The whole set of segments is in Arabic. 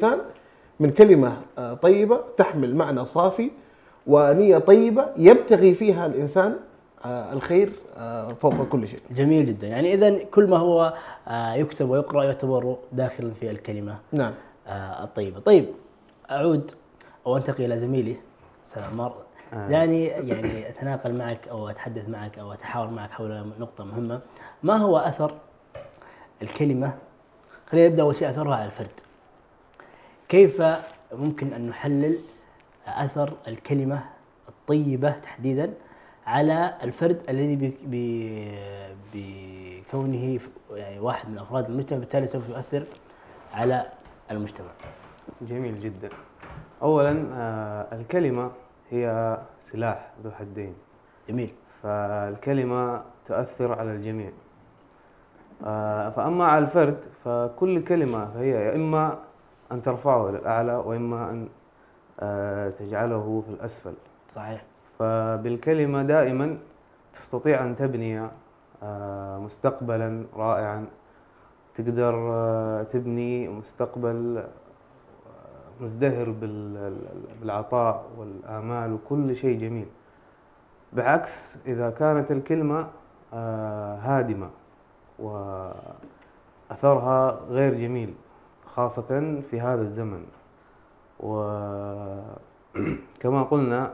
الإنسان من كلمة طيبة تحمل معنى صافي ونية طيبة يبتغي فيها الإنسان الخير فوق كل شيء. جميل جدا. يعني إذن كل ما هو يكتب ويقرأ يعتبر داخلا في الكلمة نعم. الطيبة. طيب أعود أو أنتقل إلى زميلي سلام. يعني أتناقل معك أو أتحدث معك أو أتحاور معك حول نقطة مهمة. ما هو أثر الكلمة؟ خلينا نبدأ أول شيء أثرها على الفرد. كيف ممكن أن نحلل أثر الكلمة الطيبة تحديدا على الفرد الذي بكونه يعني واحد من أفراد المجتمع، بالتالي سوف يؤثر على المجتمع؟ جميل جدا. أولا الكلمة هي سلاح ذو حدين. جميل. فالكلمة تؤثر على الجميع. فأما على الفرد فكل كلمة فهي يا إما أن ترفعه إلى الأعلى وإما أن تجعله في الأسفل. صحيح. فبالكلمة دائما تستطيع أن تبني مستقبلا رائعا، تقدر تبني مستقبل مزدهر بالعطاء والآمال وكل شيء جميل، بعكس إذا كانت الكلمة هادمة وأثرها غير جميل خاصة في هذا الزمن. وكما قلنا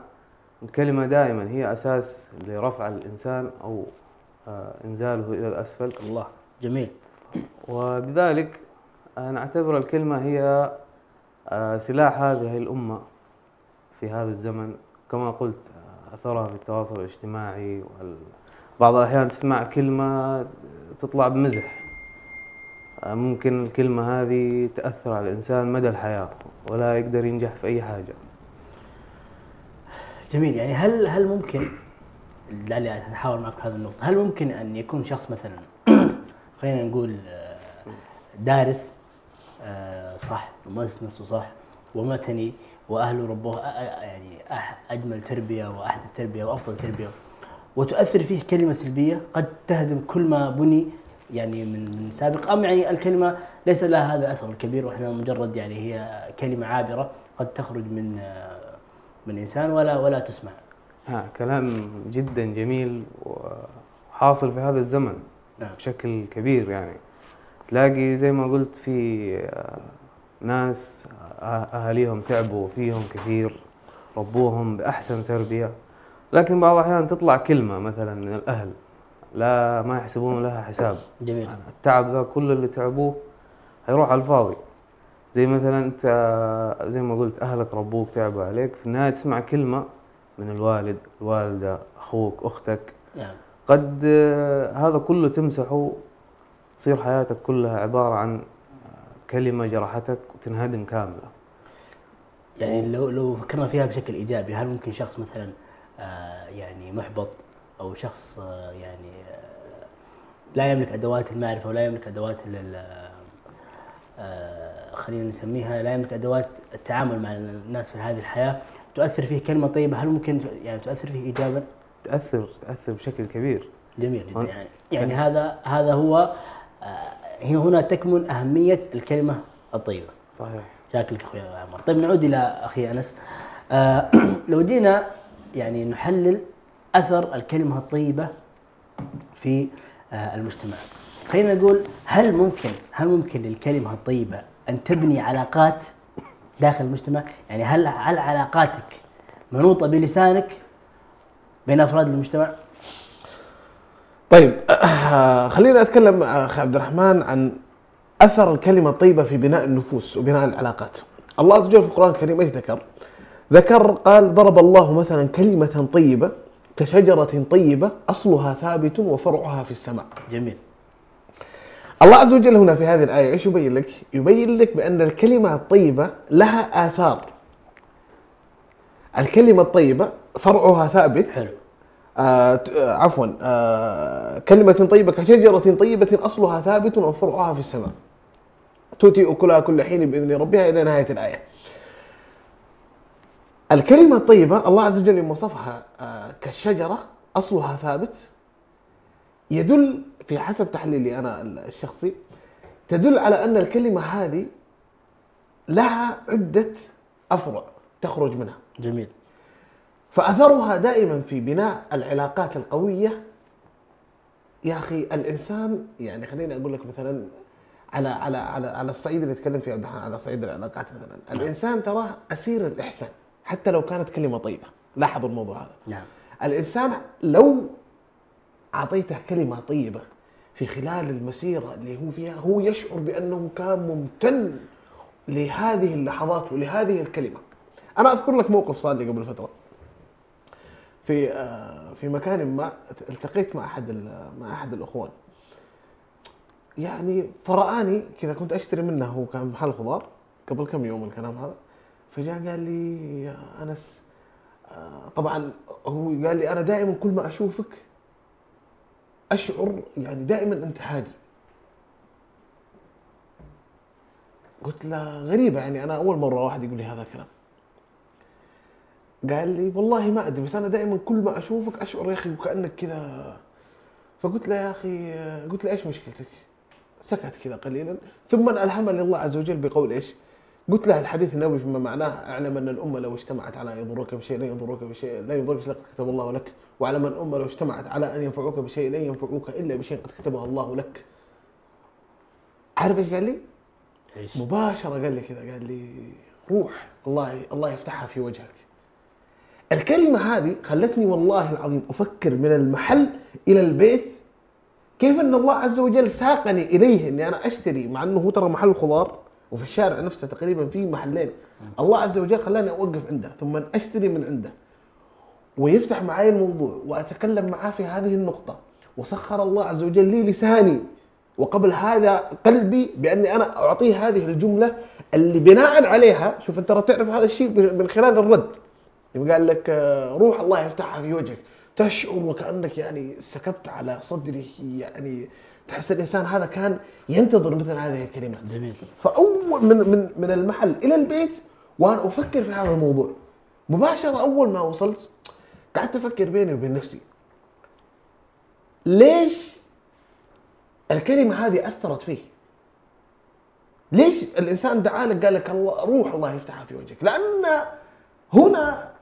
الكلمة دائما هي أساس لرفع الإنسان أو إنزاله إلى الأسفل. الله. جميل. وبذلك نعتبر الكلمة هي سلاح هذه الأمة في هذا الزمن. كما قلت أثرها في التواصل الاجتماعي، بعض الأحيان تسمع كلمة تطلع بمزح، ممكن الكلمة هذه تأثر على الإنسان مدى الحياة ولا يقدر ينجح في أي حاجة. جميل. يعني هل ممكن، لعلي أتحاور معك هذه النقطة، هل ممكن أن يكون شخص مثلا خلينا نقول دارس صح ومارس نفسه صح ومتني وأهله ربوه يعني أجمل تربية وأحدث تربية وأفضل تربية، وتؤثر فيه كلمة سلبية قد تهدم كل ما بني يعني من سابق، أم يعني الكلمة ليس لها هذا الأثر الكبير وإحنا مجرد يعني هي كلمة عابرة قد تخرج من إنسان ولا تسمع؟ كلام جدا جميل وحاصل في هذا الزمن. نعم. بشكل كبير. يعني تلاقي زي ما قلت في ناس أهاليهم تعبوا فيهم كثير، ربوهم بأحسن تربية، لكن بعض الأحيان تطلع كلمة مثلا من الأهل لا ما يحسبون لها حساب. جميل. التعب ذا كل اللي تعبوه هيروح على الفاضي. زي مثلا أنت زي ما قلت أهلك ربوك تعبوا عليك، في النهاية تسمع كلمة من الوالد، الوالدة، أخوك، أختك. نعم. قد هذا كله تمسحه، تصير حياتك كلها عبارة عن كلمة جرحتك وتنهدم كاملة. يعني لو فكرنا فيها بشكل إيجابي، هل ممكن شخص مثلا يعني محبط أو شخص يعني لا يملك أدوات المعرفة ولا يملك أدوات خلينا نسميها لا يملك أدوات التعامل مع الناس في هذه الحياة، تؤثر فيه كلمة طيبة، هل ممكن يعني تؤثر فيه إيجابا؟ تأثر بشكل كبير. جميل جدا. يعني هذا هو هنا تكمن أهمية الكلمة الطيبة. صحيح. شاكرك أخوي عمر. طيب نعود إلى أخي أنس. لو جينا يعني نحلل أثر الكلمة الطيبة في المجتمع، خلينا نقول هل ممكن للكلمة الطيبة أن تبني علاقات داخل المجتمع؟ يعني هل علاقاتك منوطة بلسانك بين أفراد المجتمع؟ طيب خلينا أتكلم أخي عبد الرحمن عن أثر الكلمة الطيبة في بناء النفوس وبناء العلاقات. الله عز وجل في القرآن الكريم ايش ذكر؟ قال ضرب الله مثلا كلمة طيبة كشجرة طيبة أصلها ثابت وفرعها في السماء. جميل. الله عز وجل هنا في هذه الآية ايش يبين لك؟ يبين لك بأن الكلمة الطيبة لها آثار. الكلمة الطيبة فرعها ثابت. حلو. عفوا كلمة طيبة كشجرة طيبة أصلها ثابت وفرعها في السماء تؤتي أكلها كل حين بإذن ربها إلى نهاية الآية. الكلمة الطيبة الله عز وجل وصفها كالشجرة أصلها ثابت، يدل في حسب تحليلي أنا الشخصي تدل على أن الكلمة هذه لها عدة أفرع تخرج منها. جميل. فأثرها دائما في بناء العلاقات القوية. يا أخي الإنسان يعني خليني أقول لك مثلا على الصعيد اللي يتكلم فيه عبد الرحمن، على صعيد العلاقات مثلا، الإنسان تراه أسير الإحسان حتى لو كانت كلمة طيبة. لاحظوا الموضوع هذا. نعم. الإنسان لو أعطيته كلمة طيبة في خلال المسيرة اللي هو فيها، هو يشعر بأنه كان ممتن لهذه اللحظات ولهذه الكلمة. أنا أذكر لك موقف صار لي قبل فترة في مكان ما، التقيت مع أحد الأخوان، يعني فرآني كذا، كنت أشتري منه، هو كان محل خضار قبل كم يوم الكلام هذا، فجاء قال لي يا أنس، طبعا هو قال لي أنا دائما كل ما أشوفك أشعر يعني دائما أنت هادي. قلت له غريبة، يعني أنا أول مرة واحد يقول لي هذا الكلام. قال لي والله ما أدري، بس أنا دائما كل ما أشوفك أشعر يا أخي وكأنك كذا. فقلت له يا أخي، قلت له إيش مشكلتك؟ سكت كذا قليلا، ثم ألهمني الله عز وجل بقول إيش؟ قلت له الحديث النبوي فيما معناه: اعلم أن الأمة لو اجتمعت على أن يضروك بشيء لا يضروك بشيء لا يضرك لقد كتب الله لك، واعلم أن الأمة لو اجتمعت على أن ينفعوك بشيء لا ينفعوك إلا بشيء قد كتبه الله لك. عارف إيش قال لي؟ إيش؟ مباشرة قال لي كذا، قال لي روح الله يفتحها في وجهك. الكلمة هذه خلتني والله العظيم أفكر من المحل إلى البيت، كيف أن الله عز وجل ساقني إليه أني أنا أشتري، مع أنه هو ترى محل خضار وفي الشارع نفسه تقريبا فيه محلين، الله عز وجل خلاني أوقف عنده ثم أشتري من عنده ويفتح معي الموضوع وأتكلم معاه في هذه النقطة، وسخر الله عز وجل لي لساني وقبل هذا قلبي بأني أنا أعطيه هذه الجملة اللي بناء عليها، شوف أنت تعرف هذا الشيء من خلال الرد. قال لك روح الله يفتحها في وجهك، تشعر وكأنك يعني سكبت على صدره، يعني تحس الإنسان هذا كان ينتظر مثل هذه الكلمات. جميل. فأول من المحل إلى البيت وأنا أفكر في هذا الموضوع مباشرة، أول ما وصلت قعدت أفكر بيني وبين نفسي، ليش الكلمة هذه أثرت فيه؟ ليش الإنسان دعالك قال لك الله روح الله يفتحها في وجهك؟ لأن هنا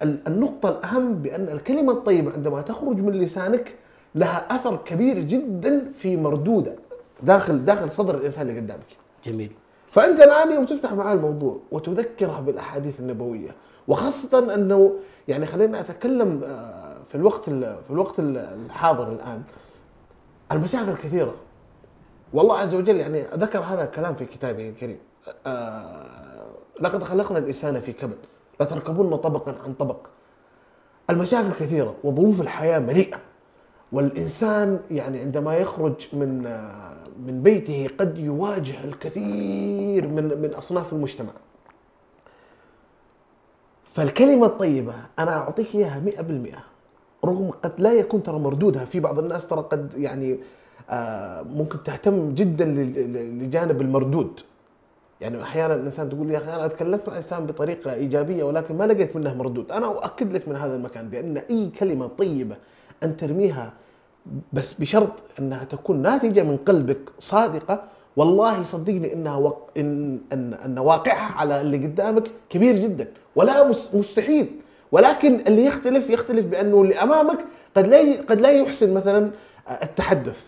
النقطة الأهم بأن الكلمة الطيبة عندما تخرج من لسانك لها أثر كبير جدا في مردودة داخل صدر الإنسان اللي قدامك. جميل. فأنت الآن يوم تفتح معاه الموضوع وتذكره بالأحاديث النبوية، وخاصة أنه يعني خلينا أتكلم في الوقت الحاضر الآن، المشاكل كثيرة، والله عز وجل يعني ذكر هذا الكلام في كتابه الكريم: لقد خلقنا الإنسان في كبد لتركبن طبقا عن طبق. المشاكل كثيرة وظروف الحياة مليئة، والإنسان يعني عندما يخرج من بيته قد يواجه الكثير من أصناف المجتمع. فالكلمة الطيبة أنا أعطيك إياها 100%، رغم قد لا يكون ترى مردودها في بعض الناس، ترى قد يعني ممكن تهتم جدا لجانب المردود. يعني احيانا الانسان تقول يا اخي انا تكلمت مع الانسان بطريقه ايجابيه ولكن ما لقيت منه مردود. انا اؤكد لك من هذا المكان بان اي كلمه طيبه ان ترميها بس بشرط انها تكون ناتجه من قلبك صادقه، والله صدقني انها ان واقعها على اللي قدامك كبير جدا ولا مستحيل. ولكن اللي يختلف بانه اللي امامك قد لا يحسن مثلا التحدث،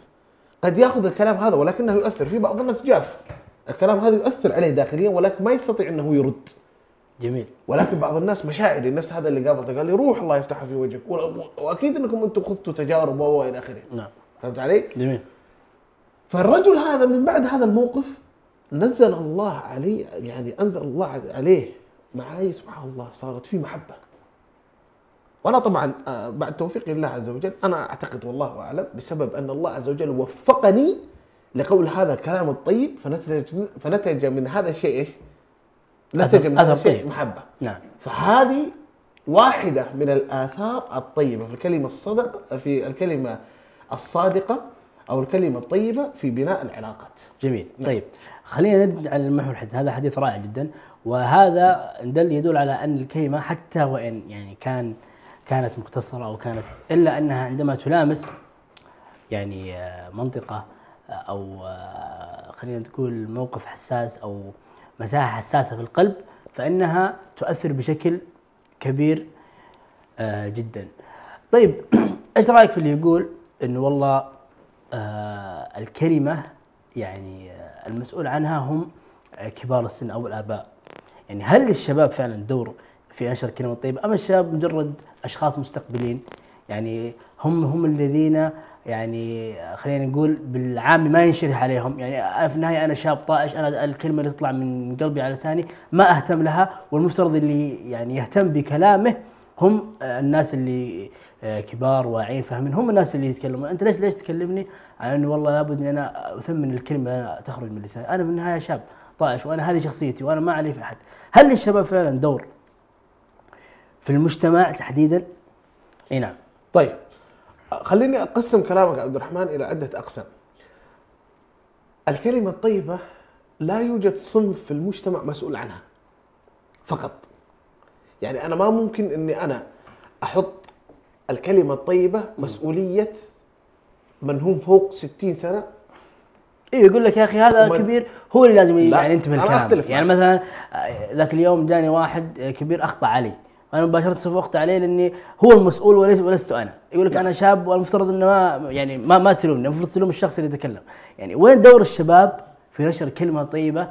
قد ياخذ الكلام هذا ولكنه يؤثر في بعض الناس، جاف الكلام هذا يؤثر عليه داخليا ولكن ما يستطيع انه يرد. جميل. ولكن بعض الناس مشاعري، نفس هذا اللي قابلته قال لي روح الله يفتحها في وجهك، واكيد انكم انتم خذتوا تجارب والى اخره. نعم. فهمت علي؟ جميل. فالرجل هذا من بعد هذا الموقف نزل الله عليه، يعني انزل الله عليه معي سبحان الله، صارت في محبه. وانا طبعا بعد توفيق الله عز وجل انا اعتقد والله اعلم بسبب ان الله عز وجل وفقني لقول هذا الكلام الطيب، فنتج من هذا الشيء ايش؟ نتج من هذا الشيء محبة. نعم. فهذه واحدة من الآثار الطيبة في الكلمة الصادقة أو الكلمة الطيبة في بناء العلاقات. جميل. طيب خلينا نرجع للمحور الحديث، هذا حديث رائع جدا، وهذا يدل على أن الكلمة حتى وإن يعني كانت مختصرة أو كانت، إلا أنها عندما تلامس يعني منطقة أو خلينا نقول موقف حساس أو مساحة حساسة في القلب فإنها تؤثر بشكل كبير جدا. طيب ايش رايك في اللي يقول انه والله الكلمه يعني المسؤول عنها هم كبار السن او الاباء؟ يعني هل للشباب فعلا دور في نشر الكلمه الطيبه ام الشباب مجرد اشخاص مستقبلين؟ يعني هم الذين يعني خلينا نقول بالعام ما ينشرح عليهم، يعني في النهايه انا شاب طائش، انا الكلمه اللي تطلع من قلبي على لساني ما اهتم لها، والمفترض اللي يعني يهتم بكلامه هم الناس اللي كبار واعيين فاهمين، هم الناس اللي يتكلمون. انت ليش تكلمني عن انه والله لابد اني انا اثمن الكلمه اللي تخرج من لساني؟ انا في النهايه شاب طائش وانا هذه شخصيتي وانا ما علي في احد. هل للشباب فعلا دور في المجتمع تحديدا؟ اي نعم. طيب خليني اقسم كلامك عبد الرحمن الى عده اقسام. الكلمه الطيبه لا يوجد صنف في المجتمع مسؤول عنها فقط. يعني انا ما ممكن اني انا احط الكلمه الطيبه مسؤوليه من هم فوق 60 سنه. ايه يقول لك يا اخي هذا كبير هو اللي لازم يعني ينتبه الكلام. يعني مثلا ذاك اليوم جاني واحد كبير اخطا علي، انا مباشره صفقت عليه لاني هو المسؤول ولست انا. يقول لك انا شاب والمفترض انه ما تلومني، المفروض تلوم الشخص اللي يتكلم. يعني وين دور الشباب في نشر كلمه طيبه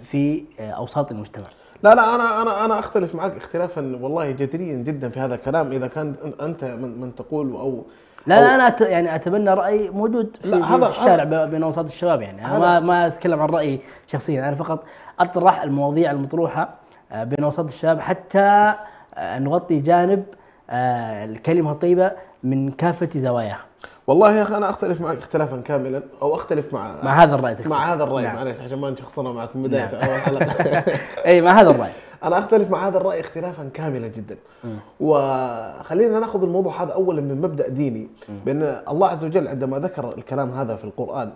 في اوساط المجتمع؟ لا انا اختلف معك اختلافا والله جذريا جدا في هذا الكلام. اذا كان انت من تقول او لا انا يعني اتبنى راي موجود في الشارع بين اوساط الشباب. يعني انا ما اتكلم عن رايي شخصيا، انا فقط اطرح المواضيع المطروحه بين اوساط الشباب حتى نغطي جانب الكلمه الطيبه من كافه زواياها. والله يا اخي انا اختلف معك اختلافا كاملا، او اختلف مع هذا الراي تكسب. مع هذا الراي. نعم. معليش عشان ما نشخصنا معك من بدايه اول حلقه. اي مع هذا الراي انا اختلف مع هذا الراي اختلافا كاملا جدا. وخلينا ناخذ الموضوع هذا اولا من مبدا ديني، بان الله عز وجل عندما ذكر الكلام هذا في القران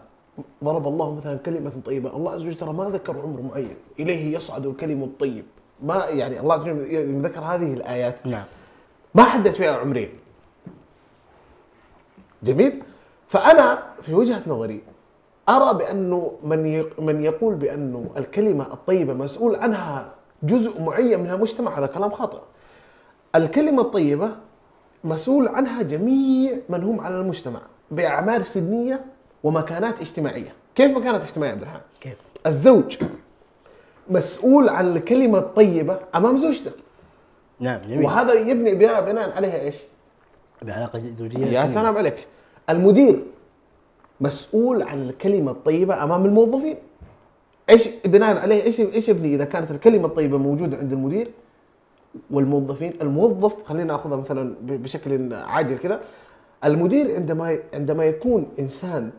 ضرب الله مثلا كلمه طيبه. الله عز وجل ترى ما ذكر عمر معين، اليه يصعد الكلم الطيب. ما يعني الله عز وجل ذكر هذه الايات نعم ما حدد فيها عمرين. جميل. فانا في وجهه نظري ارى بانه من يقول بانه الكلمه الطيبه مسؤول عنها جزء معين من المجتمع هذا كلام خاطئ. الكلمه الطيبه مسؤول عنها جميع من هم على المجتمع باعمار سنيه ومكانات اجتماعيه. كيف مكانات اجتماعيه عبد الرحمن؟ كيف؟ الزوج مسؤول عن الكلمه الطيبه امام زوجته. نعم جميل. وهذا يبني بناء عليها ايش؟ بعلاقه زوجيه. يا سلام عليك. المدير مسؤول عن الكلمه الطيبه امام الموظفين. ايش بناء عليه ايش يبني اذا كانت الكلمه الطيبه موجوده عند المدير والموظفين؟ الموظف خلينا ناخذها مثلا بشكل عاجل كذا. المدير عندما يكون انسان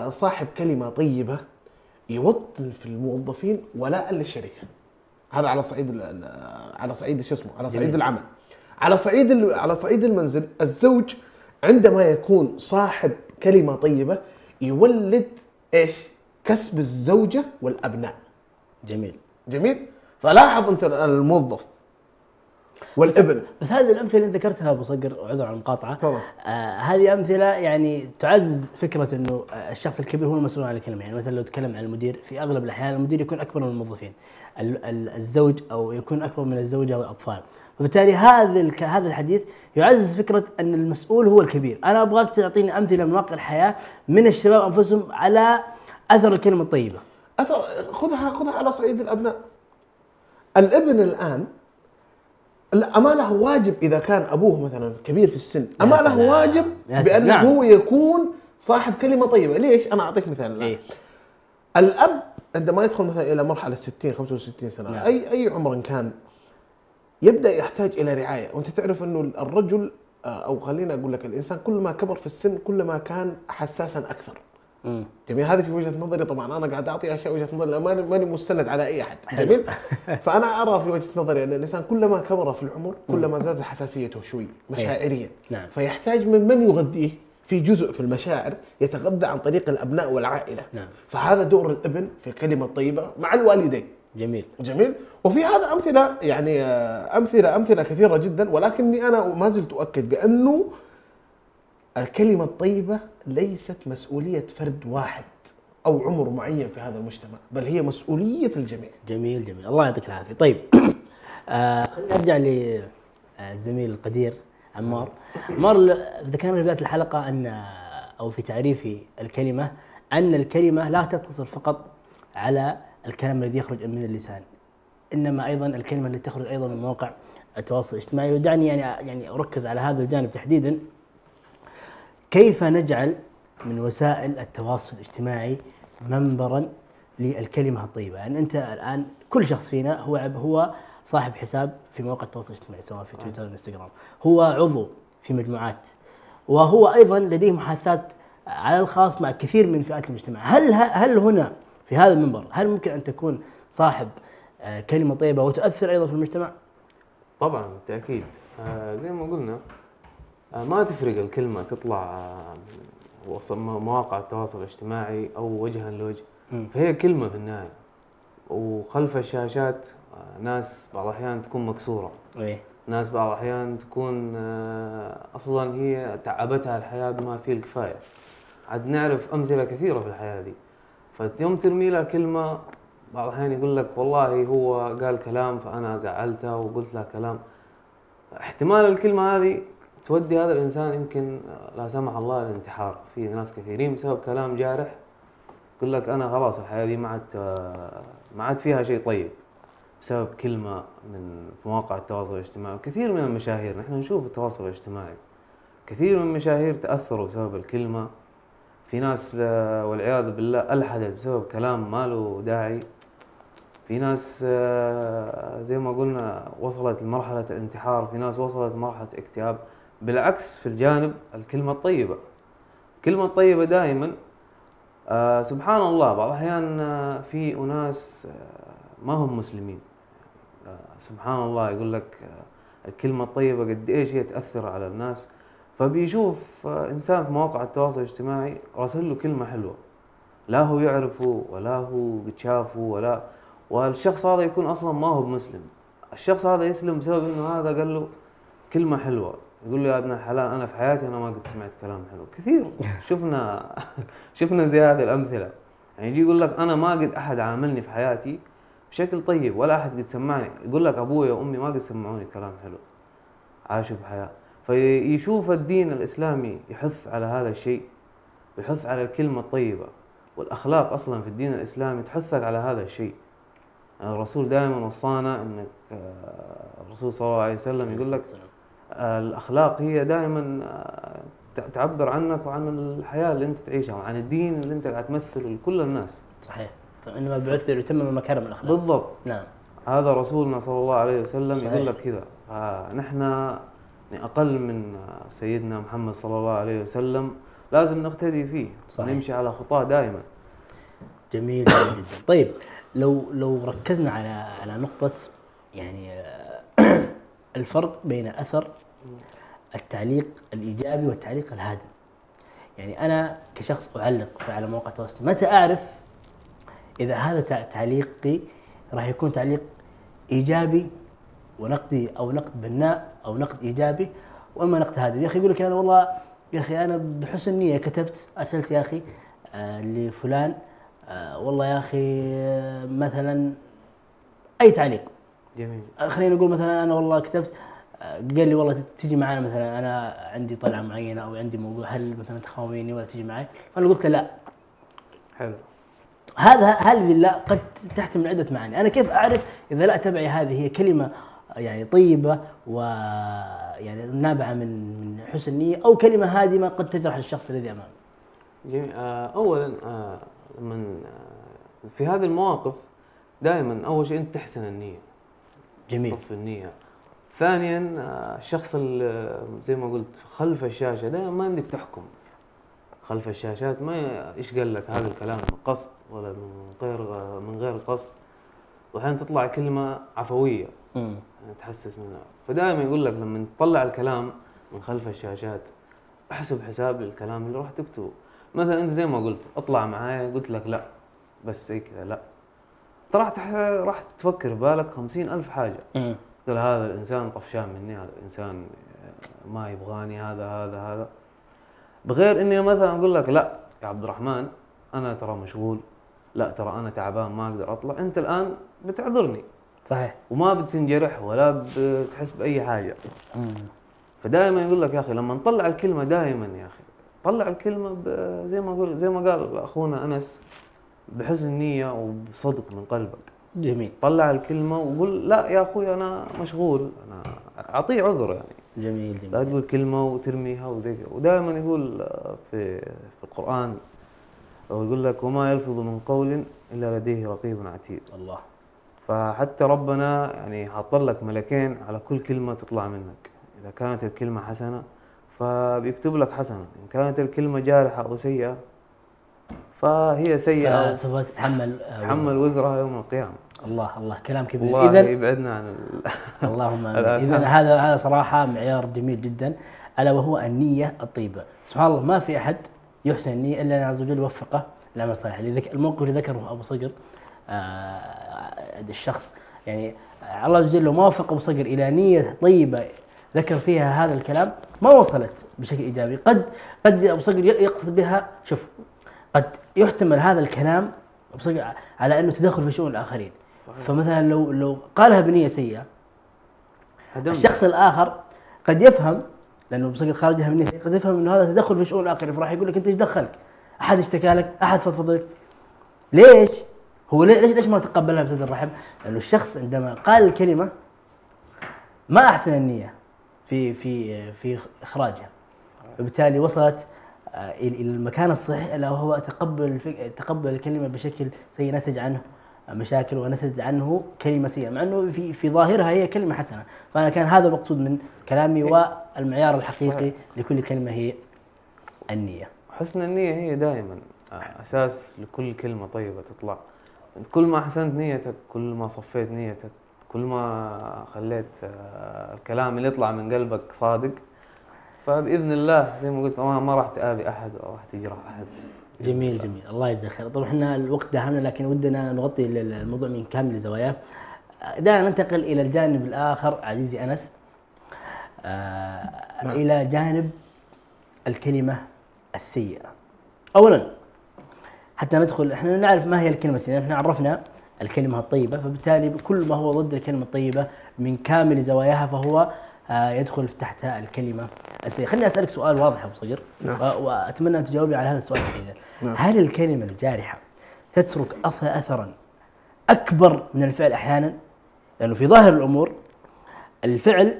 صاحب كلمه طيبه يوطن في الموظفين ولاء للشركه. هذا على صعيد شو اسمه، على صعيد العمل. على صعيد المنزل، الزوج عندما يكون صاحب كلمه طيبه يولد ايش؟ كسب الزوجه والابناء. جميل. فلاحظ انت الموظف والابن. بس هذه الامثله اللي ذكرتها ابو صقر، وعذر عن المقاطعه، هذه امثله يعني تعزز فكره انه الشخص الكبير هو المسؤول عن الكلمه. يعني مثلا لو تكلم عن المدير، في اغلب الاحيان المدير يكون اكبر من الموظفين، الزوج او يكون اكبر من الزوجه والاطفال. فبالتالي هذا الحديث يعزز فكره ان المسؤول هو الكبير. انا ابغاك تعطيني امثله من واقع الحياه من الشباب انفسهم على اثر الكلمه الطيبه. خذها على صعيد الابناء. الابن الان أما له واجب إذا كان أبوه مثلا كبير في السن، أما له واجب بأنه هو يكون صاحب كلمة طيبة. ليش؟ أنا أعطيك مثال الآن. إيه؟ الأب عندما يدخل مثلا إلى مرحلة 60-65 سنة، نعم. أي عمر كان، يبدأ يحتاج إلى رعاية. وأنت تعرف أنه الرجل أو خلينا أقول لك الإنسان كل ما كبر في السن كل ما كان حساسا أكثر. جميل. هذه في وجهة نظري، طبعا أنا قاعد أعطي أشياء وجهة نظري، ماني مستند على أي أحد. جميل. فأنا أرى في وجهة نظري أن الإنسان كلما كبر في العمر كلما زادت حساسيته شوي مشاعريا. نعم. فيحتاج من يغذيه في جزء في المشاعر يتغذى عن طريق الأبناء والعائلة. نعم. فهذا دور الابن في الكلمة الطيبة مع الوالدين. جميل. وفي هذا أمثلة، يعني أمثلة كثيرة جدا، ولكني أنا ما زلت أؤكد بأنه الكلمة الطيبة ليست مسؤولية فرد واحد. أو عمر معين في هذا المجتمع، بل هي مسؤولية الجميع. جميل جميل، الله يعطيك العافيه. طيب خلينا نرجع للزميل القدير عمار. عمار، ذكرنا في بدايه الحلقه ان او في تعريف الكلمه ان الكلمه لا تقتصر فقط على الكلام الذي يخرج من اللسان، انما ايضا الكلمه التي تخرج ايضا من مواقع التواصل الاجتماعي. ودعني يعني اركز على هذا الجانب تحديدا. كيف نجعل من وسائل التواصل الاجتماعي منبرا للكلمه الطيبه؟ يعني انت الان كل شخص فينا هو صاحب حساب في مواقع التواصل الاجتماعي، سواء في تويتر او انستغرام، هو عضو في مجموعات، وهو ايضا لديه محادثات على الخاص مع كثير من فئات المجتمع. هل هنا في هذا المنبر هل ممكن ان تكون صاحب كلمه طيبه وتؤثر ايضا في المجتمع؟ طبعا بالتأكيد. زي ما قلنا ما تفرق الكلمة تطلع من مواقع التواصل الاجتماعي أو وجها لوجه، فهي كلمة في النهاية. وخلف الشاشات ناس بعض الأحيان تكون مكسورة، ناس بعض الأحيان تكون أصلا هي تعبتها الحياة بما فيه الكفاية. عاد نعرف أمثلة كثيرة في الحياة دي، فيوم ترمي لها كلمة بعض الأحيان يقول لك والله هو قال كلام فأنا زعلته وقلت له كلام. احتمال الكلمة هذه تودي هذا الإنسان يمكن لا سمح الله الانتحار. في ناس كثيرين بسبب كلام جارح يقول لك أنا خلاص الحياة دي ما عاد فيها شيء طيب بسبب كلمة من مواقع التواصل الاجتماعي. وكثير من المشاهير نحن نشوف التواصل الاجتماعي كثير من المشاهير تأثروا بسبب الكلمة. في ناس والعياذ بالله ألحدت بسبب كلام ما له داعي. في ناس زي ما قلنا وصلت لمرحلة الانتحار، في ناس وصلت لمرحلة اكتئاب. بالعكس في الجانب الكلمة الطيبة، الكلمة الطيبة دائما سبحان الله بعض الأحيان في أناس ما هم مسلمين سبحان الله يقول لك الكلمة الطيبة قد إيش هي تأثر على الناس. فبيشوف إنسان في مواقع التواصل الاجتماعي راسل له كلمة حلوة، لا هو يعرفه ولا هو قد شافه والشخص هذا يكون أصلا ما هو مسلم. الشخص هذا يسلم بسبب إنه هذا قال له كلمة حلوة، يقول له يا ابن الحلال أنا في حياتي أنا ما قد سمعت كلام حلو. كثير شفنا زي هذه الأمثلة. يعني يجي يقول لك أنا ما قد أحد عاملني في حياتي بشكل طيب ولا أحد قد سمعني. يقول لك أبوي وأمي ما قد سمعوني كلام حلو، عاشوا بحياة. فيشوف الدين الإسلامي يحث على هذا الشيء، يحث على الكلمة الطيبة. والأخلاق أصلا في الدين الإسلامي تحثك على هذا الشيء. الرسول دائما وصانا انك الرسول صلى الله عليه وسلم يقول لك الاخلاق هي دائما تعبر عنك وعن الحياه اللي انت تعيشها وعن الدين اللي انت قاعد تمثله لكل الناس. صحيح. انما بعث ليتمم مكارم الاخلاق. بالضبط. نعم. هذا رسولنا صلى الله عليه وسلم صحيح. يقول لك كذا. نحن اقل من سيدنا محمد صلى الله عليه وسلم لازم نقتدي فيه صحيح. نمشي على خطاه دائما. جميل جدا. طيب لو ركزنا على نقطة يعني الفرق بين أثر التعليق الإيجابي والتعليق الهادم. يعني أنا كشخص أعلق على مواقع التواصل متى أعرف إذا هذا تعليقي راح يكون تعليق إيجابي ونقدي أو نقد بناء أو نقد إيجابي وإما نقد هادم. يا أخي يقول لك أنا والله يا أخي أنا بحسن نية كتبت أرسلت يا أخي لفلان والله يا أخي مثلا أي تعليق جميل. خلينا نقول مثلا أنا والله كتبت قال لي والله تجي معنا مثلا أنا عندي طلعة معينة أو عندي موضوع هل مثلا تخاويني ولا تجي معي؟ فأنا قلت لا. حلو. هذه لا قد تحتمل عدة معاني. أنا كيف أعرف إذا لا تبعي هذه هي كلمة يعني طيبة ويعني نابعة من حسن نية أو كلمة هادمة قد تجرح الشخص الذي أمامي؟ جميل. أولا من في هذه المواقف دائما أول شيء أنت تحسن النية. جميل. صف النية. ثانيا الشخص زي ما قلت خلف الشاشة دائما ما عندك تحكم. خلف الشاشات ما إيش قال لك هذا الكلام من قصد ولا من غير قصد، وأحيانا تطلع كلمة عفوية يعني تحسس منها. فدائما يقول لك لما تطلع الكلام من خلف الشاشات احسب حساب للكلام اللي راح تكتبه. مثلا انت زي ما قلت اطلع معايا قلت لك لا بس زي كذا لا، انت راح تفكر بالك 50,000 حاجه. قال هذا الانسان طفشان مني، هذا الانسان ما يبغاني، هذا بغير اني مثلا اقول لك لا يا عبد الرحمن انا ترى مشغول، لا ترى انا تعبان ما اقدر اطلع، انت الان بتعذرني صحيح. وما بتنجرح ولا بتحس باي حاجه. فدائما يقول لك يا اخي لما نطلع الكلمه دائما يا اخي طلع الكلمه زي ما قال اخونا انس، بحسن نيه وبصدق من قلبك. جميل. طلع الكلمه وقول لا يا اخوي انا مشغول، انا اعطيه عذر يعني. جميل لا جميل. تقول كلمه وترميها وزي كذا. ودائما يقول في القران ويقول لك وما يلفظ من قول الا لديه رقيب عتيد. الله. فحتى ربنا يعني حاط لك ملكين على كل كلمه تطلع منك، اذا كانت الكلمه حسنه فبيكتب لك حسنه، ان كانت الكلمه جارحه او سيئه فهي سيئه فسوف تتحمل وزرها يوم القيامه. الله الله، كلام كبير. الله إذن يبعدنا عن اللهم الآثام. اذا هذا صراحه معيار جميل جدا، الا وهو النية الطيبة. سبحان الله ما في احد يحسن النية الا الله عز وجل وفقه للعمل الصالح. الموقف اللي ذكره ابو صقر الشخص يعني الله عز وجل لو ما وفق ابو صقر الى نية طيبة ذكر فيها هذا الكلام ما وصلت بشكل ايجابي. قد ابو صقر يقصد بها، شوف قد يحتمل هذا الكلام ابو صقر على انه تدخل في شؤون الاخرين. صحيح. فمثلا لو قالها بنية سيئة هدمنا. الشخص الآخر قد يفهم، لأنه بصير خارجها من نية، قد يفهم إنه هذا تدخل في شؤون الآخرين، فراح يقول لك أنت إيش دخلك؟ أحد اشتكى لك؟ أحد فضفض لك؟ ليش؟ هو ليش ما تقبلها بصدر رحب؟ لأنه الشخص عندما قال الكلمة ما أحسن النية في إخراجها، وبالتالي وصلت إلى المكان الصحيح ألا وهو تقبل الكلمة بشكل سيء، نتج عنه مشاكل ونتج عنه كلمة سيئة، مع أنه في ظاهرها هي كلمة حسنة. فأنا كان هذا المقصود من كلامي، والمعيار الحقيقي صحيح. لكل كلمة هي النية. حسن النية هي دائما أساس لكل كلمة طيبة تطلع. كل ما أحسنت نيتك، كل ما صفيت نيتك، كل ما خليت الكلام اللي يطلع من قلبك صادق، فبإذن الله زي ما قلت ما راح تآذي أحد أو راح تجرح أحد. جميل جميل، الله يجزاك خير. طبعا احنا الوقت دهمنا، لكن ودنا نغطي الموضوع من كامل زواياه. دعنا ننتقل إلى الجانب الآخر عزيزي أنس، إلى جانب الكلمة السيئة. أولا حتى ندخل، احنا نعرف ما هي الكلمة السيئة، احنا عرفنا الكلمة الطيبة، فبالتالي كل ما هو ضد الكلمة الطيبة من كامل زواياها فهو يدخل تحت الكلمة السيئة. خليني أسألك سؤال واضح أبو صقر، وأتمنى أن تجاوبي على هذا السؤال تحديدا. هل الكلمة الجارحة تترك أثرا أكبر من الفعل أحيانا؟ لأنه في ظاهر الأمور الفعل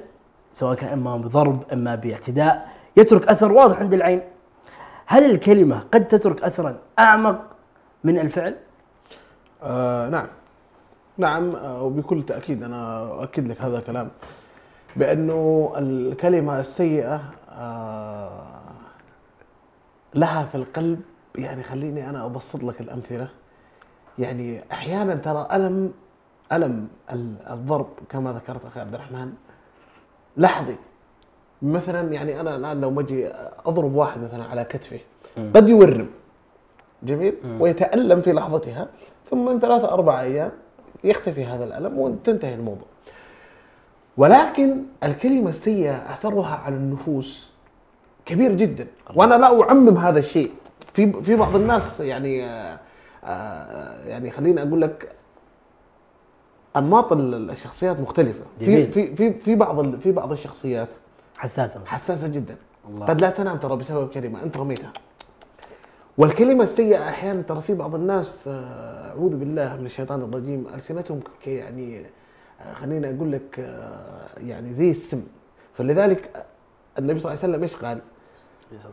سواء كان إما بضرب إما باعتداء يترك أثر واضح عند العين. هل الكلمة قد تترك أثرا أعمق من الفعل؟ نعم وبكل تأكيد أنا أؤكد لك هذا الكلام، بأنه الكلمة السيئة لها في القلب، يعني خليني أنا أبسط لك الأمثلة. يعني أحيانا ترى ألم الضرب كما ذكرت أخي عبد الرحمن لحظي. مثلا يعني أنا الآن لو مجي أضرب واحد مثلا على كتفه قد يورم، جميل، ويتألم في لحظتها، ثم من 3-4 أيام يختفي هذا الألم وتنتهي الموضوع. ولكن الكلمة السيئة أثرها على النفوس كبير جدا، وأنا لا أعمم هذا الشيء. في بعض الناس يعني خليني أقول لك أنماط الشخصيات مختلفة. في بعض الشخصيات حساسة جدا، الله. قد لا تنام ترى بسبب كلمة أنت رميتها. والكلمة السيئة أحيانا ترى في بعض الناس أعوذ بالله من الشيطان الرجيم ألسنتهم يعني خليني أقول لك يعني زي السم. فلذلك النبي صلى الله عليه وسلم إيش قال؟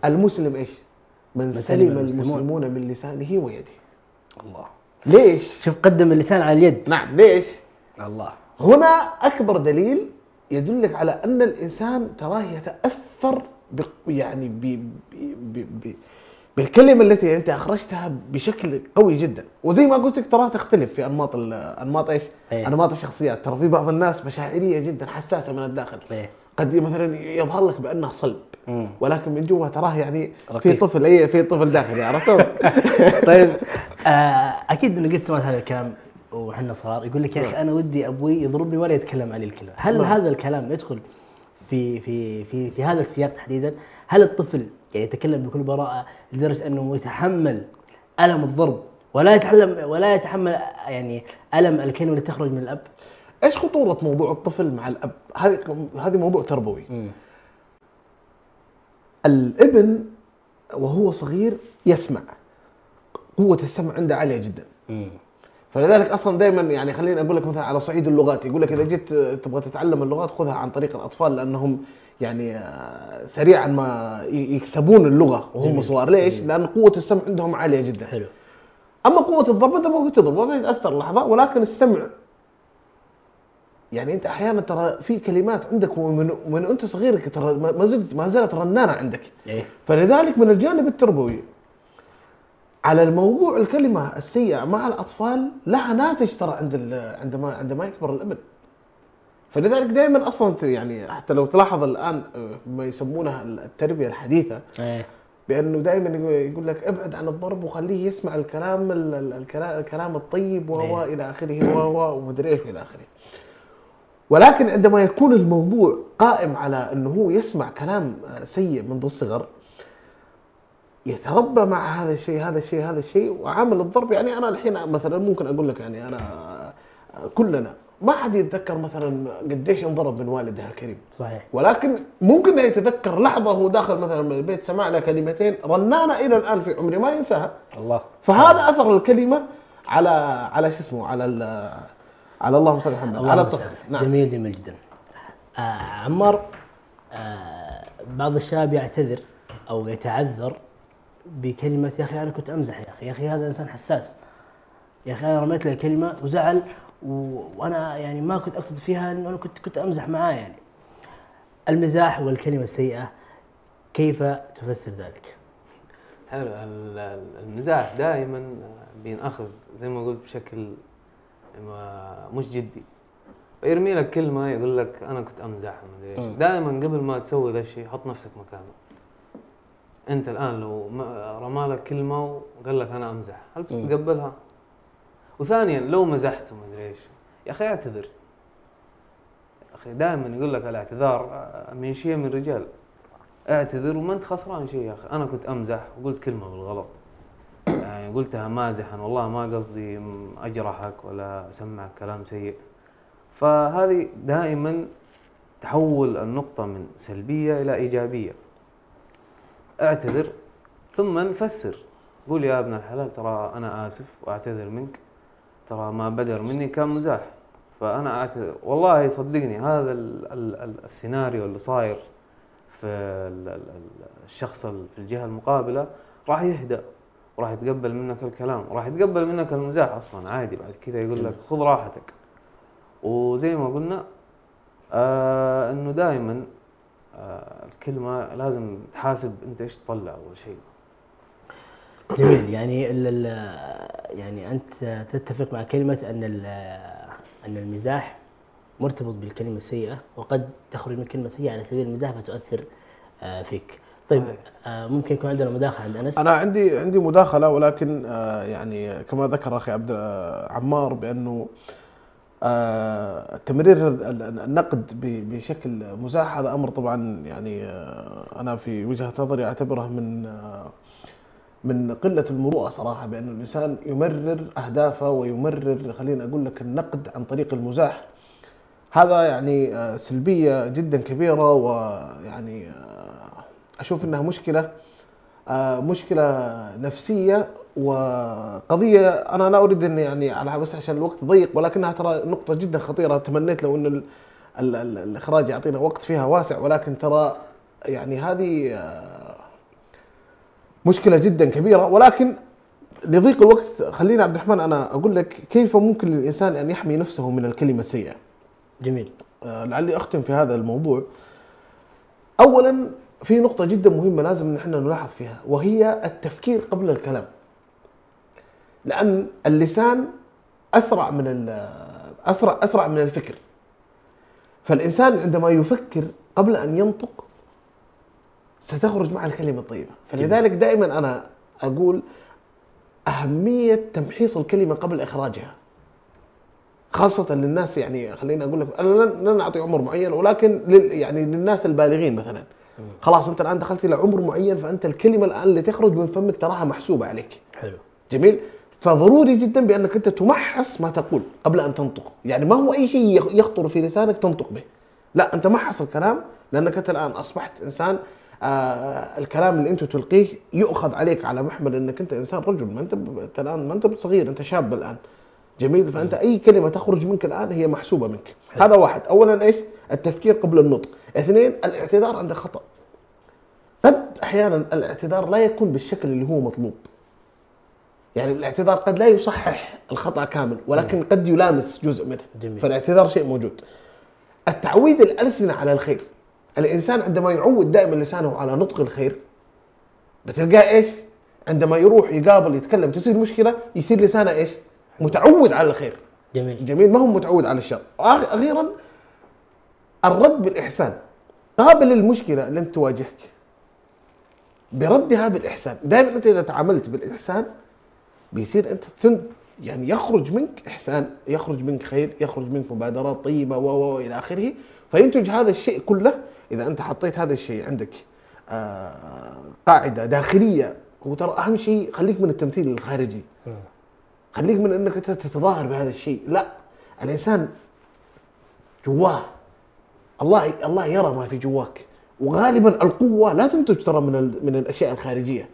المسلم إيش؟ من سلم المسلمون من لسانه ويده. الله. ليش؟ شوف قدم اللسان على اليد. نعم ليش؟ الله. هنا أكبر دليل يدلك على أن الإنسان تراه يتأثر يعني بالكلمة التي أنت أخرجتها بشكل قوي جدا. وزي ما قلت لك ترى تختلف في أنماط إيش؟ أنماط الشخصيات. ترى في بعض الناس مشاعرية جدا حساسة من الداخل، قد مثلا يظهر لك بأنه صلب ولكن من جوا تراه يعني في طفل، في طفل داخلي، عرفتوا؟ طيب أكيد إنه قد سمعت هذا الكلام وحنا صغار، يقول لك يا أخي أنا ودي أبوي يضربني ولا يتكلم علي الكلمة. هل هذا الكلام يدخل في هذا السياق تحديدا؟ هل الطفل يعني يتكلم بكل براءة لدرجة أنه يتحمل الم الضرب ولا يتحمل يعني الم الكلمه اللي تخرج من الاب؟ ايش خطوره موضوع الطفل مع الاب؟ هذه موضوع تربوي. الابن وهو صغير يسمع، قوه السمع عنده عاليه جدا. فلذلك اصلا دائما يعني خليني اقول لك مثلا على صعيد اللغات، يقول لك اذا جيت تبغى تتعلم اللغات خذها عن طريق الاطفال، لانهم يعني سريعا ما يكسبون اللغه وهم صغار. ليش؟ لان قوه السمع عندهم عاليه جدا. حلو. اما قوه الضرب انت ممكن تضرب ما يتاثر لحظه، ولكن السمع يعني انت احيانا ترى في كلمات عندك ومن انت صغير ترى ما زالت رنانه عندك. فلذلك من الجانب التربوي على الموضوع الكلمه السيئه مع الاطفال لها ناتج ترى عندما يكبر الابن. فلذلك دائما اصلا يعني حتى لو تلاحظ الان ما يسمونها التربيه الحديثه، بانه دائما يقول لك ابعد عن الضرب وخليه يسمع الكلام الطيب والى اخره ومدري ايش الى اخره. ولكن عندما يكون الموضوع قائم على انه هو يسمع كلام سيء منذ الصغر، يتربى مع هذا الشيء وعامل الضرب. يعني انا الحين مثلا ممكن اقول لك يعني انا كلنا ما حد يتذكر مثلا قديش انضرب من والده الكريم. صحيح. ولكن ممكن يتذكر لحظه هو داخل مثلا من البيت سمع له كلمتين رنانه الى الان في عمري ما ينساها. الله. فهذا اثر الكلمه على شو اسمه على اللهم صل على محمد على الطفل. نعم. جميل جدا. عمار، بعض الشباب يعتذر او يتعذر بكلمه يا اخي انا كنت امزح، يا اخي هذا انسان حساس، يا اخي انا رميت له كلمه وزعل وانا يعني ما كنت اقصد فيها انه انا كنت امزح معاه. يعني المزاح والكلمه السيئه كيف تفسر ذلك؟ حلو. المزاح دائما بينأخذ زي ما قلت بشكل مش جدي، ويرمي لك كلمه يقول لك انا كنت امزح ما ادري ايش. دائما قبل ما تسوي ذا الشيء حط نفسك مكانه. انت الان لو رمى لك كلمه وقال لك انا امزح، هل بتتقبلها؟ وثانيا لو مزحت وما ادري ايش، يا اخي اعتذر. يا اخي دائما يقول لك الاعتذار من شيء من الرجال. اعتذر وما انت خسران شيء. يا اخي انا كنت امزح وقلت كلمه بالغلط، يعني قلتها مازحا والله ما قصدي اجرحك ولا اسمعك كلام سيء. فهذه دائما تحول النقطه من سلبيه الى ايجابيه. اعتذر ثم نفسر، قول يا ابن الحلال ترى انا اسف واعتذر منك، ترى ما بدر مني كان مزاح، فانا اعتذر. والله صدقني هذا السيناريو اللي صاير في الشخص في الجهه المقابله راح يهدأ وراح يتقبل منك الكلام وراح يتقبل منك المزاح اصلا عادي. بعد كذا يقول لك خذ راحتك. وزي ما قلنا انه دائما الكلمه لازم تحاسب انت ايش تطلع اول شيء. جميل. يعني انت تتفق مع كلمه ان المزاح مرتبط بالكلمه السيئه، وقد تخرج من كلمه سيئه على سبيل المزاح فتؤثر فيك. طيب ممكن يكون عندنا مداخله عند انس. انا عندي مداخله، ولكن يعني كما ذكر اخي عبد عمار بانه تمرير النقد بشكل مزاح هذا امر طبعا يعني انا في وجهه نظري اعتبره من قله المروءه صراحه، بان الانسان يمرر اهدافه ويمرر خليني اقول لك النقد عن طريق المزاح. هذا يعني سلبيه جدا كبيره، ويعني اشوف انها مشكله نفسيه وقضيه انا لا اريد ان يعني على بس عشان الوقت ضيق، ولكنها ترى نقطه جدا خطيره. تمنيت لو ان الاخراج يعطينا وقت فيها واسع، ولكن ترى يعني هذه مشكله جدا كبيره. ولكن لضيق الوقت خلينا عبد الرحمن انا اقول لك كيف ممكن للانسان ان يحمي نفسه من الكلمه السيئه. جميل. لعلي اختم في هذا الموضوع. اولا في نقطه جدا مهمه لازم نحن نلاحظ فيها، وهي التفكير قبل الكلام. لأن اللسان أسرع من الفكر. فالإنسان عندما يفكر قبل أن ينطق ستخرج معه الكلمة الطيبة. فلذلك دائما أنا أقول أهمية تمحيص الكلمة قبل إخراجها، خاصة للناس. يعني خليني أقول لك أنا لن أعطي عمر معين، ولكن يعني للناس البالغين مثلا خلاص أنت الآن دخلت إلى عمر معين، فأنت الكلمة الآن اللي تخرج من فمك تراها محسوبة عليك. حلو. جميل. فضروري جدا بانك انت تمحص ما تقول قبل ان تنطق، يعني ما هو اي شيء يخطر في لسانك تنطق به، لا انت محص الكلام، لانك انت الان اصبحت انسان الكلام اللي انت تلقيه يؤخذ عليك على محمل انك انت انسان رجل، ما انت الان ما انت صغير، انت شاب الان. جميل. فانت اي كلمه تخرج منك الان هي محسوبه منك. هذا واحد. اولا ايش؟ التفكير قبل النطق. اثنين، الاعتذار عند الخطا. قد احيانا الاعتذار لا يكون بالشكل اللي هو مطلوب، يعني الاعتذار قد لا يصحح الخطا كامل، ولكن قد يلامس جزء منه. جميل. فالاعتذار شيء موجود. التعويد الالسنه على الخير. الانسان عندما يعود دائما لسانه على نطق الخير بتلقاه ايش؟ عندما يروح يقابل يتكلم تصير مشكله يصير لسانه ايش؟ متعود على الخير. جميل. جميل. ما هو متعود على الشر. اخيرا الرد بالاحسان. قابل المشكله اللي انت تواجهك بردها بالاحسان. دائما انت اذا تعاملت بالاحسان بيصير انت يعني يخرج منك احسان، يخرج منك خير، يخرج منك مبادرات طيبه و الى اخره، فينتج هذا الشيء كله. اذا انت حطيت هذا الشيء عندك قاعده داخليه. وترى اهم شيء خليك من التمثيل الخارجي، خليك من انك انت تتظاهر بهذا الشيء، لا، الانسان جواه الله يرى ما في جواك. وغالبا القوه لا تنتج ترى من الاشياء الخارجيه.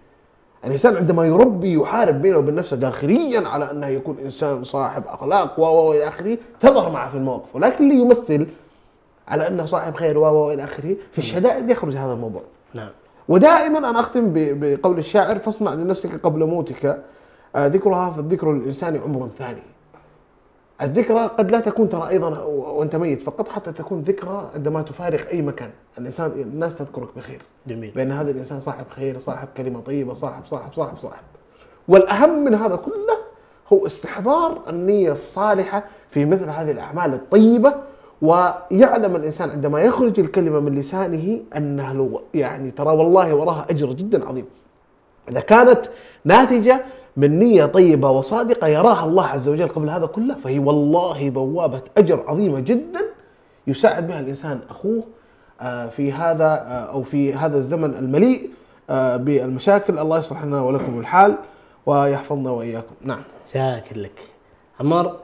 الانسان عندما يربي يحارب بينه وبين نفسه داخليا على انه يكون انسان صاحب اخلاق و الى اخره، تظهر معه في المواقف. ولكن اللي يمثل على انه صاحب خير و الى اخره في الشدائد يخرج هذا الموضوع. نعم. ودائما انا اختم بقول الشاعر: فاصنع لنفسك قبل موتك ذكرها، فالذكر للانسان عمر ثاني. الذكرى قد لا تكون ترى ايضا وانت ميت فقط، حتى تكون ذكرى عندما تفارق اي مكان. الناس تذكرك بخير. جميل. بان هذا الانسان صاحب خير، صاحب كلمه طيبه، صاحب. والاهم من هذا كله هو استحضار النيه الصالحه في مثل هذه الاعمال الطيبه. ويعلم الانسان عندما يخرج الكلمه من لسانه انها لو يعني ترى والله وراها اجر جدا عظيم. اذا كانت ناتجه من نية طيبة وصادقة يراها الله عز وجل قبل هذا كله، فهي والله بوابة أجر عظيمة جدا يساعد بها الإنسان أخوه في هذا أو في هذا الزمن المليء بالمشاكل. الله يصلح لنا ولكم الحال ويحفظنا وإياكم. نعم. شاكر لك عمار.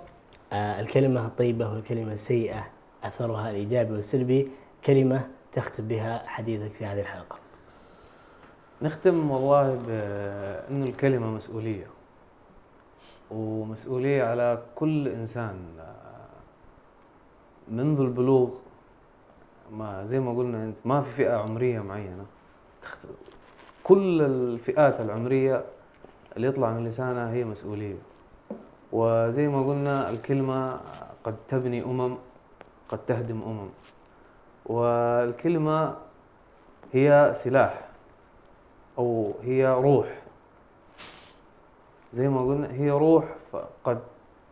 الكلمة الطيبة والكلمة السيئة أثرها الإيجابي والسلبي، كلمة تختم بها حديثك في هذه الحلقة. نختم والله بأنه الكلمة مسؤولية، ومسؤولية على كل إنسان منذ البلوغ. ما زي ما قلنا أنت، ما في فئة عمرية معينة، كل الفئات العمرية اللي يطلع من لسانها هي مسؤولية. وزي ما قلنا الكلمة قد تبني قد تهدم والكلمة هي سلاح أو هي روح. زي ما قلنا هي روح، قد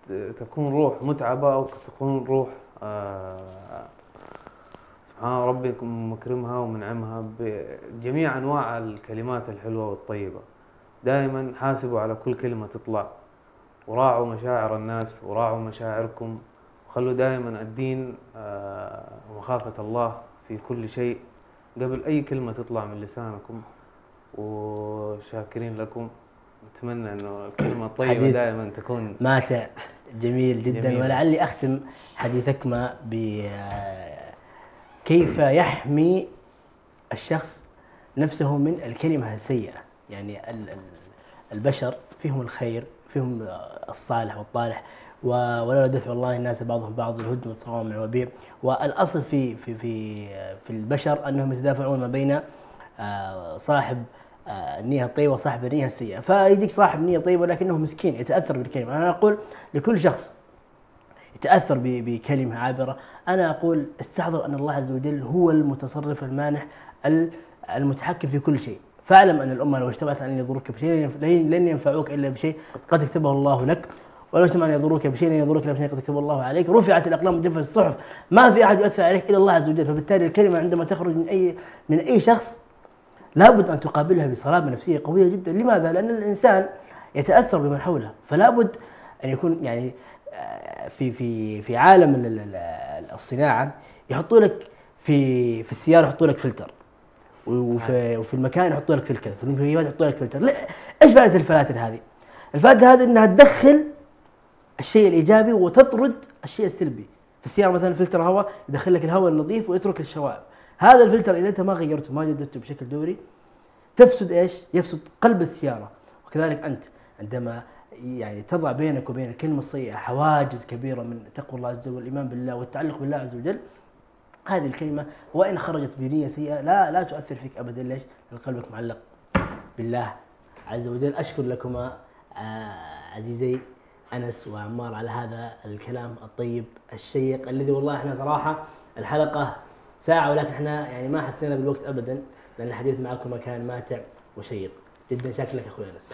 تكون روح متعبة أو قد تكون روح سبحان ربي مكرمها ومنعمها بجميع أنواع الكلمات الحلوة والطيبة. دائما حاسبوا على كل كلمة تطلع، وراعوا مشاعر الناس وراعوا مشاعركم، وخلوا دائما الدين ومخافة الله في كل شيء قبل أي كلمة تطلع من لسانكم. وشاكرين لكم، نتمنى انه الكلمه الطيبه دائما تكون ماتع. جميل جدا. جميل. ولعلي اختم حديثك ما كيف يحمي الشخص نفسه من الكلمه السيئه. يعني البشر فيهم الخير، فيهم الصالح والطالح، ولولا دفع الله الناس بعضهم بعض الهدم والصوامع من الوبيع. والاصل في البشر انهم يتدافعون ما بين صاحب النية الطيبة وصاحب النية السيئة. فيجيك صاحب نية طيبة ولكنه مسكين يتأثر بالكلمة. أنا أقول لكل شخص يتأثر بكلمة عابرة، أنا أقول استحضر أن الله عز وجل هو المتصرف المانح المتحكم في كل شيء. فاعلم أن الأمة لو اجتمعت أن يضروك بشيء لن ينفعوك إلا بشيء قد كتبه الله لك، ولو اجتمعوا أن يضروك بشيء لن يضروك إلا بشيء قد كتبه الله عليك. رفعت الأقلام وجفت الصحف، ما في أحد يؤثر عليك إلا الله عز وجل. فبالتالي الكلمة عندما تخرج من أي شخص لابد أن تقابلها بصلابة نفسية قوية جدا. لماذا؟ لأن الإنسان يتأثر بمن حوله، فلا بد أن يكون يعني في عالم الصناعة يحطوا لك في السيارة يحطوا لك فلتر، وفي المكان يحطوا لك فلتر، في المكيفات يحطوا لك فلتر. ايش فائدة الفلاتر هذه؟ الفائده هذه انها تدخل الشيء الايجابي وتطرد الشيء السلبي. في السياره مثلا فلتر هواء يدخل لك الهواء النظيف ويترك الشوائب. هذا الفلتر اذا انت ما غيرته ما جددته بشكل دوري تفسد ايش؟ يفسد قلب السياره. وكذلك انت عندما يعني تضع بينك وبين الكلمه السيئه حواجز كبيره من تقوى الله عز وجل والايمان بالله والتعلق بالله عز وجل، هذه الكلمه وان خرجت بنيه سيئه لا تؤثر فيك ابدا. ليش؟ لأن قلبك معلق بالله عز وجل. اشكر لكما عزيزي انس وعمار على هذا الكلام الطيب الشيق الذي والله احنا صراحه الحلقه ساعه ولكن احنا يعني ما حسينا بالوقت ابدا لان الحديث معكم كان ماتع وشيق جدا. شكرا لك اخوي انس.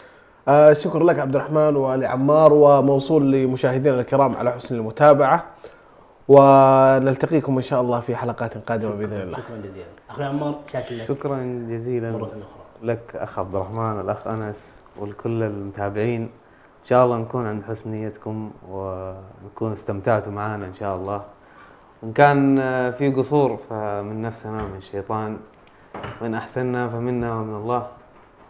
شكرا لك عبد الرحمن ولعمار، وموصول لمشاهدينا الكرام على حسن المتابعه، ونلتقيكم ان شاء الله في حلقات قادمه باذن الله. شكرا جزيلا اخوي عمار. شكرا جزيلا مرة أخرى لك اخ عبد الرحمن والاخ انس ولكل المتابعين. ان شاء الله نكون عند حسن نيتكم ونكون استمتعتوا معنا ان شاء الله. وان كان في قصور فمن نفسنا من الشيطان، وان احسننا فمنا ومن الله.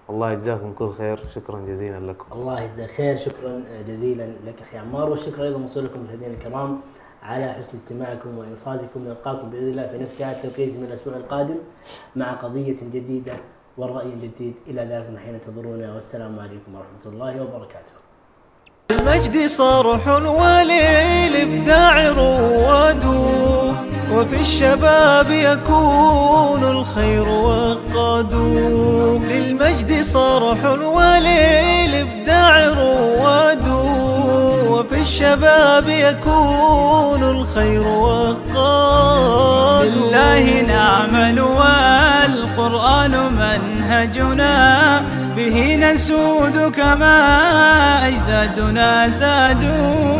الله يجزاكم كل خير. شكرا جزيلا لكم. الله يجزاك خير. شكرا جزيلا لك اخي عمار، والشكر ايضا موصول لكم مشاهدينا الكرام على حسن استماعكم وانصاتكم. نلقاكم باذن الله في نفس ساعه التوقيت من الاسبوع القادم مع قضيه جديده والراي جديد. الى ذلك من حين انتظرونا، والسلام عليكم ورحمه الله وبركاته. المجد صرح وللإبداع رواد، وفي الشباب يكون الخير وقاد. للمجد صرح وللإبداع رواد، وفي الشباب يكون الخير وقاد. لله نعمل والقرآن منهجنا، به نسود كما أجدادنا سادوا.